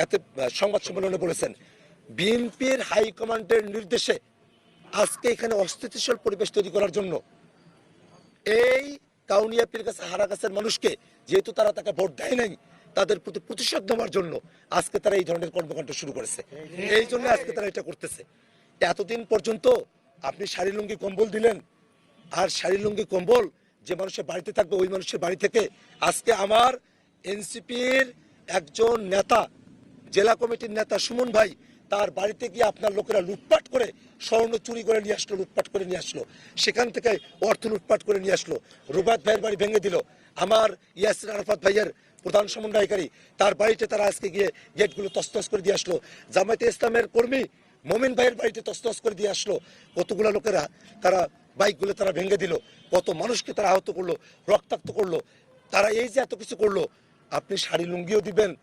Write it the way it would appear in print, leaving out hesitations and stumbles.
এতে সংবাদ সম্মেলনে বলেছেন বিএনপির হাইকমান্ডের নির্দেশে আজকে এখানে অস্থিতিশীল পরিবেশ তৈরি করার জন্য এই কাউনিয়া পীরগাছা হারাগাছের মানুষকে যেহেতু তারা তাকে ভোট দেয় নাই তাদের প্রতি প্রতিশোধ নেওয়ার জন্য আজকে তারা এই ধরনের কর্মকাণ্ড শুরু করেছে। এই জন্য আজকে তারা এটা করতেছে। এতদিন পর্যন্ত আপনি শাড়ি লুঙ্গি কম্বল দিলেন, আর শাড়ি লুঙ্গি কম্বল যে মানুষের বাড়িতে থাকবে ওই মানুষের বাড়ি থেকে আজকে আমার এনসিপির একজন নেতা, জেলা কমিটির নেতা সুমন ভাই, তার বাড়িতে গিয়ে আপনার লোকেরা লুটপাট করে স্বর্ণ চুরি করে নিয়ে আসলো, লুটপাট করে নিয়ে আসলো, সেখান থেকে অর্থ লুটপাট করে নিয়ে আসলো, রুবাত ভাইয়ের বাড়ি ভেঙে দিল। আমার ইয়াসির আরাফাত ভাইয়ের প্রধান সমন্বয়কারী তার বাড়িতে তারা আজকে গিয়ে গেটগুলো তছনছ করে দিয়ে আসলো। জামায়াতে ইসলামের কর্মী মোমিন ভাইয়ের বাড়িতে তছনছ করে দিয়ে আসলো। কতগুলো লোকেরা তারা বাইকগুলো তারা ভেঙে দিল, কত মানুষকে তারা আহত করলো, রক্তাক্ত করলো। তারা এই যে এত কিছু করলো, আপনি শাড়ি লুঙ্গিও দিবেন,